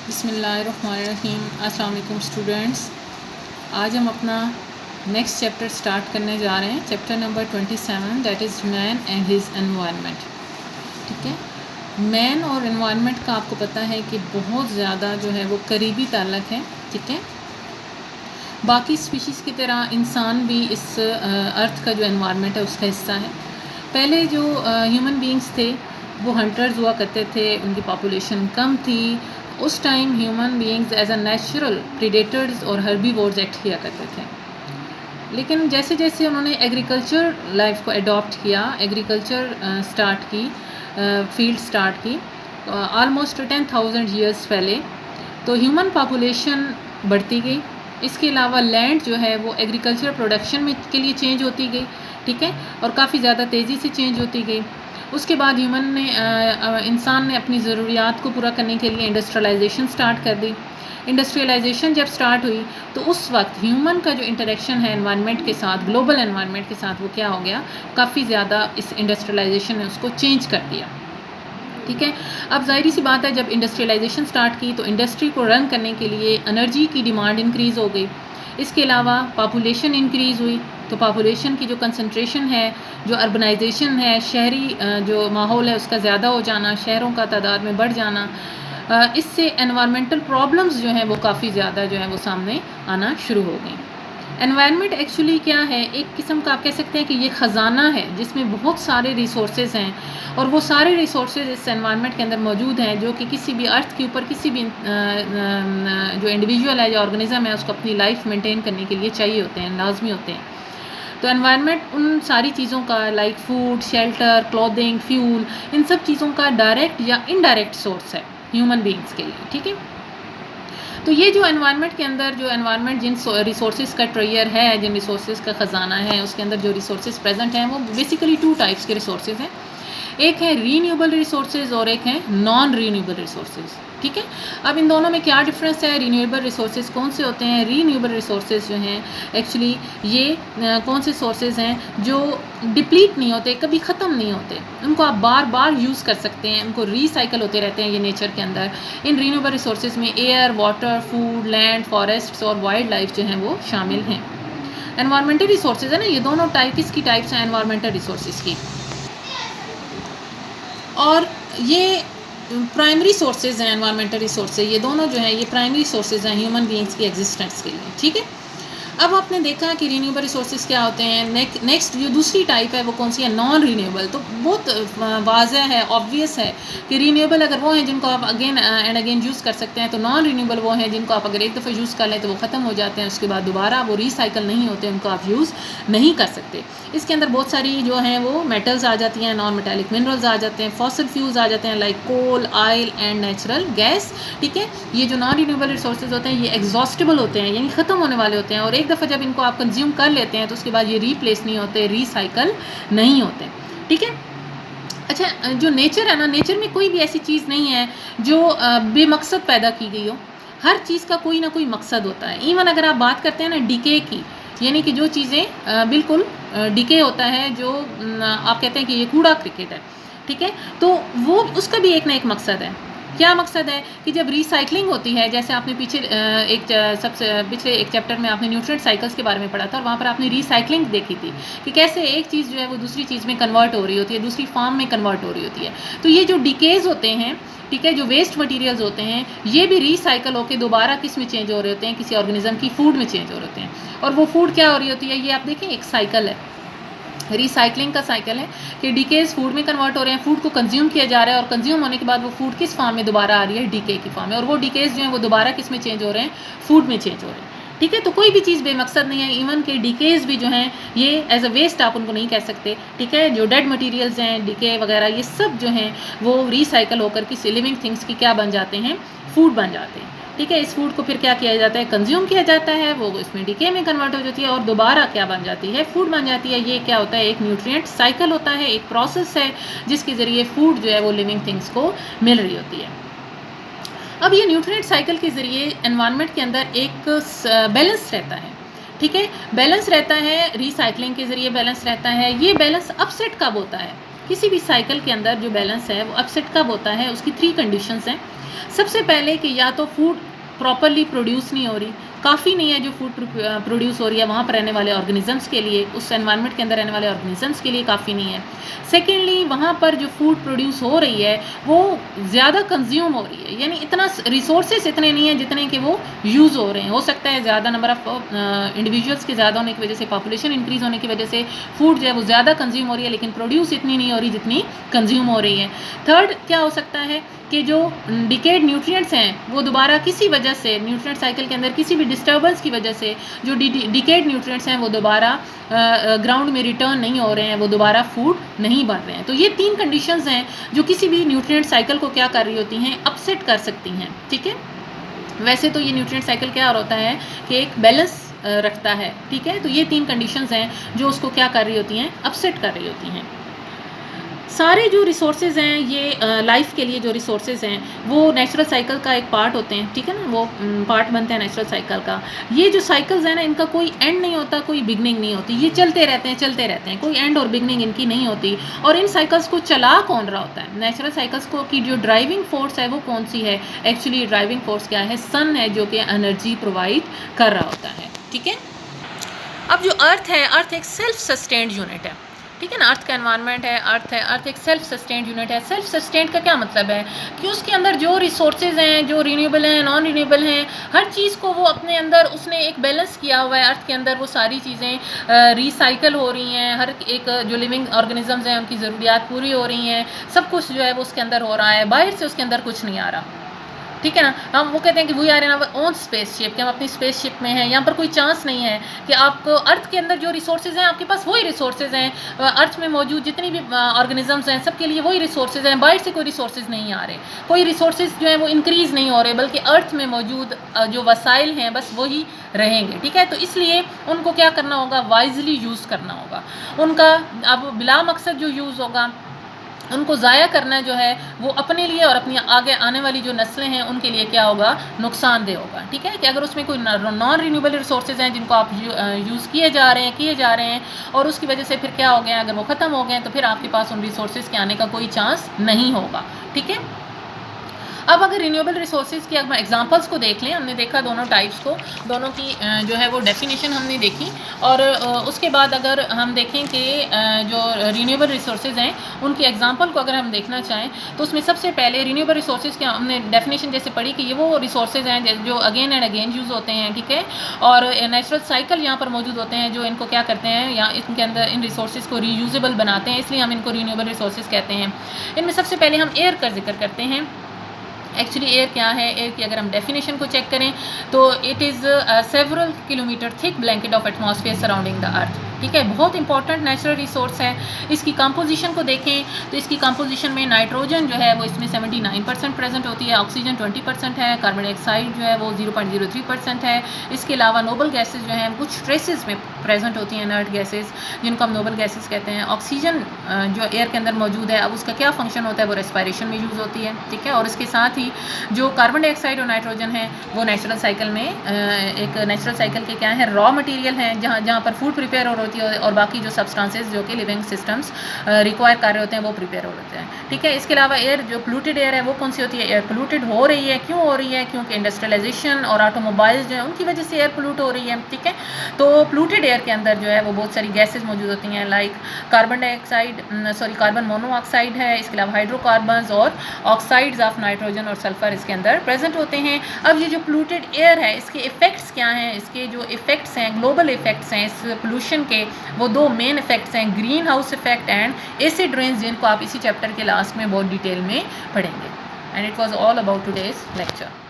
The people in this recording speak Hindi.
बिस्मिल्लाहिर्रहमानिर्रहीम। अस्सलाम वालेकुम स्टूडेंट्स। आज हम अपना नेक्स्ट चैप्टर स्टार्ट करने जा रहे हैं, chapter number 27, that is man and his environment. ठीक है, मैन और एनवायरनमेंट का आपको पता है कि बहुत ज़्यादा जो है वो करीबी ताल्लुक़ है। ठीक है, बाकी स्पीशीज़ की तरह इंसान भी इस अर्थ का जो एनवायरनमेंट है उसका हिस्सा है। पहले जो ह्यूमन बीइंग्स थे वो हंटर्स हुआ करते थे, उनकी पॉपुलेशन कम थी। उस time human beings as a natural predators और हर्बीवोर्स एक्ट किया करते थे। लेकिन जैसे जैसे उन्होंने एग्रीकल्चर लाइफ को अडॉप्ट किया, एग्रीकल्चर स्टार्ट की, फील्ड स्टार्ट की ऑलमोस्ट 10,000 ईयर्स पहले, तो ह्यूमन पॉपुलेशन बढ़ती गई। इसके अलावा लैंड जो है वो एग्रीकल्चर प्रोडक्शन में के लिए चेंज होती गई। ठीक है, और काफ़ी ज़्यादा तेज़ी से चेंज होती गई। उसके बाद ह्यूमन ने इंसान ने अपनी ज़रूरियात को पूरा करने के लिए इंडस्ट्रियलाइजेशन स्टार्ट कर दी। इंडस्ट्रियलाइजेशन जब स्टार्ट हुई तो उस वक्त ह्यूमन का जो इंटरेक्शन है एनवायरनमेंट के साथ, ग्लोबल एनवायरनमेंट के साथ, वो क्या हो गया, काफ़ी ज़्यादा इस इंडस्ट्रियलाइजेशन ने उसको चेंज कर दिया। ठीक है, अब ज़ाहिर सी बात है, जब इंडस्ट्रियलाइजेशन स्टार्ट की तो इंडस्ट्री को रन करने के लिए एनर्जी की डिमांड इंक्रीज़ हो गई। इसके अलावा पॉपुलेशन इंक्रीज़ हुई, तो पॉपुलेशन की जो कंसंट्रेशन है, जो अर्बनाइजेशन है, शहरी जो माहौल है उसका ज़्यादा हो जाना, शहरों का तादाद में बढ़ जाना, इससे एनवायरमेंटल प्रॉब्लम्स जो हैं वो काफ़ी ज़्यादा जो है वो सामने आना शुरू हो गई। एनवायरनमेंट एक्चुअली क्या है, एक किस्म का आप कह सकते हैं कि ये ख़जाना है जिसमें बहुत सारे रिसोर्सेज हैं, और वो सारे रिसोर्सेज इस एनवायरनमेंट के अंदर मौजूद हैं जो कि किसी भी अर्थ के ऊपर किसी भी जो इंडिविजुअल है या ऑर्गेनिज़म है उसको अपनी लाइफ मेंटेन करने के लिए चाहिए होते हैं, लाजमी होते हैं। तो एनवायरनमेंट उन सारी चीज़ों का, like food, shelter, clothing, fuel, इन सब चीज़ों का डायरेक्ट या इनडायरेक्ट सोर्स है ह्यूमन बीइंग्स के लिए। ठीक है, तो ये जो एनवायरनमेट के अंदर, जो एनवायरनमेंट जिन रिसोर्सेज का ट्रेयर है, जिन रिसोर्सेज का ख़जाना है, उसके अंदर जो रिसोर्सेज प्रेजेंट हैं वो बेसिकली 2 टाइप्स के रिसोर्सेज हैं। एक है रीन्यूएबल रिसोर्सेज और एक है नॉन रीन्यूएबल रिसोर्सेज। ठीक है, अब इन दोनों में क्या डिफरेंस है, रीन्यूएबल रिसोर्सेज कौन से होते हैं? रीन्यूएबल रिसोर्सेज जो हैं एक्चुअली ये कौन से सोर्सेज हैं जो डिप्लीट नहीं होते, कभी ख़त्म नहीं होते, उनको आप बार बार यूज़ कर सकते हैं, उनको रिसाइकल होते रहते हैं ये नेचर के अंदर। इन रीन्यूएबल रिसोर्सेज में air, water, food, land, forests और वाइल्ड लाइफ जो हैं वो शामिल हैं। एनवायरमेंटल रिसोर्सेज है ना, ये दोनों किसकी टाइप्स हैं एनवायरमेंटल रिसोर्सेज की, और ये प्राइमरी सोर्सेज हैं एनवायरमेंटल रिसोर्सेज। ये दोनों जो हैं ये प्राइमरी सोर्सेज हैं ह्यूमन बीइंग्स की एग्जिस्टेंस के लिए। ठीक है, अब आपने देखा कि रीन्यूएबल रिसोर्सेज क्या होते हैं। नेक्स्ट जो दूसरी टाइप है वो कौन सी है, नॉन रीन्यूएबल। तो बहुत वाज़ह है, ऑब्वियस है कि रीन्यूएबल अगर वो हैं जिनको आप अगेन एंड अगेन यूज़ कर सकते हैं, तो नॉन रीन्यूएबल वो हैं जिनको आप अगर एक दफ़ा यूज़ कर लें तो वो ख़त्म हो जाते हैं, उसके बाद दोबारा वो रिसाइकल नहीं होते, उनको आप यूज़ नहीं कर सकते। इसके अंदर बहुत सारी जो हैं वो मेटल्स आ जाती हैं, नॉन मेटालिक मिनरल्स आ जाते हैं, फॉसिल फ्यूल्स आ जाते हैं like coal, oil and natural gas. ठीक है, ये जो नॉन रीन्यूएबल रिसोर्सेज होते हैं ये एग्जॉस्टेबल होते हैं, यानी ख़त्म होने वाले होते हैं, और एक दफ़ा जब इनको आप कंज्यूम कर लेते हैं तो उसके बाद ये रीप्लेस नहीं होते, रिसाइकल नहीं होते। ठीक है, अच्छा, जो नेचर है ना, नेचर में कोई भी ऐसी चीज़ नहीं है जो बेमकसद पैदा की गई हो। हर चीज़ का कोई ना कोई मकसद होता है। इवन अगर आप बात करते हैं ना डीके की, यानी कि जो चीज़ें बिल्कुल डीके होता है, जो आप कहते हैं कि ये कूड़ा क्रिकेट है, ठीक है, तो वो उसका भी एक ना एक मकसद है। क्या मकसद है कि जब रिसाइकलिंग होती है, जैसे आपने पीछे सबसे पिछले एक चैप्टर में आपने न्यूट्रिएंट साइकिल्स के बारे में पढ़ा था, और वहाँ पर आपने रिसाइकलिंग देखी थी कि कैसे एक चीज़ जो है वो दूसरी चीज़ में कन्वर्ट हो रही होती है, दूसरी फॉर्म में कन्वर्ट हो रही होती है। तो ये जो डिकेज़ होते हैं, ठीक है, जो वेस्ट मटेरियल्स होते हैं, ये भी रिसाइकल होकर दोबारा किस में चेंज हो रहे होते हैं, किसी ऑर्गेनिज्म की फूड में चेंज हो रहे होते हैं। और वो फूड क्या हो रही होती है, ये आप देखें एक साइकिल है, रिसाइकलिंग का साइकिल है कि डीकेज फूड में कन्वर्ट हो रहे हैं, फूड को कंज्यूम किया जा रहा है, और कंज्यूम होने के बाद वो फूड किस फॉर्म में दोबारा आ रही है, डीके की फॉर्म में, और वो डीकेज जो है वो दोबारा किस में चेंज हो रहे हैं, फूड में चेंज हो रहे हैं। ठीक है, तो कोई भी चीज़ बेमकसद नहीं है। इवन के डीकेज भी जो हैं ये एज अ वेस्ट आप उनको नहीं कह सकते। ठीक है, जो डेड मटेरियल्स हैं, डीके वगैरह, ये सब जो हैं वो रिसाइकल होकर किसी लिविंग थिंग्स की क्या बन जाते हैं, फूड बन जाते हैं। ठीक है, इस फूड को फिर क्या किया जाता है, कंज्यूम किया जाता है, वो इसमें डीके में कन्वर्ट हो जाती है और दोबारा क्या बन जाती है, फूड बन जाती है। ये क्या होता है, एक न्यूट्रिएंट साइकिल होता है, एक प्रोसेस है जिसके ज़रिए फूड जो है वो लिविंग थिंग्स को मिल रही होती है। अब ये न्यूट्रिएंट साइकिल के ज़रिए एनवायरनमेंट के अंदर एक बैलेंस रहता है। ठीक है, बैलेंस रहता है, रिसाइकलिंग के ज़रिए बैलेंस रहता है। ये बैलेंस अपसेट कब होता है, किसी भी साइकिल के अंदर जो बैलेंस है वो अपसेट कब होता है, उसकी 3 कंडीशंस हैं। सबसे पहले कि या तो फूड प्रॉपरली प्रोड्यूस नहीं हो रही, काफ़ी नहीं है जो फूड प्रोड्यूस हो रही है वहाँ पर रहने वाले ऑर्गेनिजम्स के लिए, उस एनवायरनमेंट के अंदर रहने वाले ऑर्गेनिजम्स के लिए काफ़ी नहीं है। सेकेंडली, वहाँ पर जो फूड प्रोड्यूस हो रही है वो ज़्यादा कंज्यूम हो रही है, यानी इतना रिसोर्सेज इतने नहीं है जितने कि वो यूज़ हो रहे हैं। हो सकता है ज़्यादा नंबर ऑफ इंडिविजुअल्स के ज़्यादा होने की वजह से, पॉपुलेशन इंक्रीज़ होने की वजह से फूड जो है वो ज़्यादा कंज्यूम हो रही है, लेकिन प्रोड्यूस इतनी नहीं हो रही जितनी कंज्यूम हो रही है। थर्ड क्या हो सकता है कि जो डिकेड न्यूट्रिएंट्स हैं वो दोबारा किसी वजह से, न्यूट्रिएंट साइकिल के अंदर किसी भी डिस्टर्बेंस की वजह से जो डिकेड न्यूट्रिएंट्स हैं वो दोबारा ग्राउंड में रिटर्न नहीं हो रहे हैं, वो दोबारा फूड नहीं बन रहे हैं। तो ये 3 कंडीशंस हैं जो किसी भी न्यूट्रिएंट साइकिल को क्या कर रही होती हैं, अपसेट कर सकती हैं। ठीक है, वैसे तो ये न्यूट्रिएंट साइकिल क्या होता है कि एक बैलेंस रखता है। ठीक है, तो ये 3 कंडीशंस हैं जो उसको क्या कर रही होती हैं, अपसेट कर रही होती हैं। सारे जो रिसोर्सेज हैं ये लाइफ के लिए जो रिसोर्सेज हैं वो नेचुरल साइकिल का एक पार्ट होते हैं। ठीक है ना, वो पार्ट बनते हैं नेचुरल साइकिल का। ये जो साइकिल्स हैं ना, इनका कोई एंड नहीं होता, कोई बिगनिंग नहीं होती, ये चलते रहते हैं, कोई एंड और बिगनिंग इनकी नहीं होती। और इन साइकिल्स को चला कौन रहा होता है, नेचुरल साइकिल्स को की जो ड्राइविंग फोर्स है वो कौन सी है, एक्चुअली ड्राइविंग फोर्स क्या है, सन है जो कि एनर्जी प्रोवाइड कर रहा होता है। ठीक है, अब जो अर्थ है, अर्थ एक सेल्फ सस्टेन्ड यूनिट है। ठीक है ना, अर्थ का एनवायरनमेंट है, अर्थ एक सेल्फ सस्टेन्ड यूनिट है। सेल्फ सस्टेन्ड का क्या मतलब है कि उसके अंदर जो रिसोर्सेज हैं, जो रीन्यूएबल हैं, नॉन रीन्यूएबल हैं, हर चीज़ को वो अपने अंदर उसने एक बैलेंस किया हुआ है। अर्थ के अंदर वो सारी चीज़ें रिसाइकल हो रही हैं, हर एक जो लिविंग ऑर्गेनिजम्स हैं उनकी ज़रूरियात पूरी हो रही हैं, सब कुछ जो है वो उसके अंदर हो रहा है, बाहर से उसके अंदर कुछ नहीं आ रहा। ठीक है ना, हम वो कहते हैं कि we are in our own spaceship, कि हम अपनी स्पेसशिप में हैं, यहाँ पर कोई चांस नहीं है कि आपको अर्थ के अंदर जो रिसोर्सेज हैं आपके पास वही रिसोर्सेज हैं, अर्थ में मौजूद जितनी भी ऑर्गेनिजम्स हैं सबके लिए वही रिसोर्सेज हैं, बाहर से कोई रिसोर्सेज नहीं आ रहे, कोई रिसोर्सेज जो हैं वो इंक्रीज़ नहीं हो रहे, बल्कि अर्थ में मौजूद जो वसाइल हैं बस वही रहेंगे। ठीक है, तो इसलिए उनको क्या करना होगा, वाइजली यूज़ करना होगा उनका। अब बिला मकसद जो यूज़ होगा उनको ज़ाया करना जो है वो अपने लिए और अपनी आगे आने वाली जो नस्लें हैं उनके लिए क्या होगा, नुकसानदेह होगा। ठीक है, कि अगर उसमें कोई नॉन रिन्यूएबल रिसोर्सेज हैं जिनको आप यूज़ किए जा रहे हैं और उसकी वजह से फिर क्या हो गया, अगर वो ख़त्म हो गए तो फिर आपके पास उन रिसोर्सेज के आने का कोई चांस नहीं होगा। ठीक है, अब अगर रिन्यूएबल रिसोर्सेज की अगर एग्जांपल्स को देख लें, हमने देखा दोनों टाइप्स को, दोनों की जो है वो डेफिनेशन हमने देखी, और उसके बाद अगर हम देखें कि जो रिन्यूएबल रिसोर्सेज हैं उनकी एग्जांपल को अगर हम देखना चाहें तो उसमें सबसे पहले रिन्यूएबल रिसोर्सेज की हमने डेफिनेशन जैसे पढ़ी कि ये वो रिसोर्सेज हैं जो अगेन एंड अगेन यूज़ होते हैं। ठीक है, और नेचुरल साइकिल यहाँ पर मौजूद होते हैं जो इनको क्या करते हैं, या इनके अंदर इन रिसोर्सेज को रीयूजेबल बनाते हैं, इसलिए हम इनको रिन्यूएबल रिसोर्सेज कहते हैं। इनमें सबसे पहले हम एयर का जिक्र करते हैं। एक्चुअली एयर क्या है, एयर की अगर हम डेफिनेशन को चेक करें तो it is several kilometre thick blanket of atmosphere surrounding the earth. ठीक है, बहुत इंपॉर्टेंट नेचुरल रिसोर्स है। इसकी कंपोजिशन को देखें तो इसकी कंपोजिशन में नाइट्रोजन जो है वो इसमें 79% प्रेजेंट होती है, ऑक्सीजन 20% है, कार्बन डाइऑक्साइड जो है वो 0.03% है। इसके अलावा नोबल गैसेज जो हैं कुछ ट्रेसेस में प्रेजेंट होती हैं, इनर्ट गैसेज जिनको हम नोबल गैसेज कहते हैं। ऑक्सीजन जो एयर के अंदर मौजूद है, अब उसका क्या फंक्शन होता है, वो रेस्पिरेशन में यूज़ होती है। ठीक है, और इसके साथ ही जो कार्बन डाइऑक्साइड और नाइट्रोजन है वो नेचुरल साइकिल में एक नेचुरल साइकिल के क्या है, रॉ मटेरियल हैं, जहाँ पर फूड प्रिपेयर हो होती है और बाकी जो सब्सटेंसेस जो कि लिविंग सिस्टम्स रिक्वायर कर रहे होते हैं वो प्रिपेयर हो रहे हैं। ठीक है, इसके अलावा एयर जो पोल्यूटेड एयर है वो कौन सी होती है, एयर पोल्यूटेड हो रही है, क्यों हो रही है, क्योंकि इंडस्ट्रियलाइजेशन और ऑटोमोबाइल्स जो है उनकी वजह से एयर पोल्यूट हो रही है। ठीक है, तो पोल्यूटेड एयर के अंदर जो है वो बहुत सारी गैसेज मौजूद होती हैं, लाइक कार्बन मोनोऑक्साइड है, इसके अलावा हाइड्रोकार्बन्स और ऑक्साइड्स ऑफ नाइट्रोजन और सल्फर इसके अंदर प्रेजेंट होते हैं। अब ये जो पोल्यूटेड एयर है इसके इफ़ेक्ट्स क्या हैं, इसके जो इफ़ेक्ट्स हैं, ग्लोबल इफ़ेक्ट्स हैं इस पोल्यूशन के, वो 2 मेन इफ़ेक्ट्स हैं, greenhouse effect and acid rains, जिनको आप इसी चैप्टर के लास्ट में बहुत डिटेल में पढ़ेंगे। And it was all about today's lecture.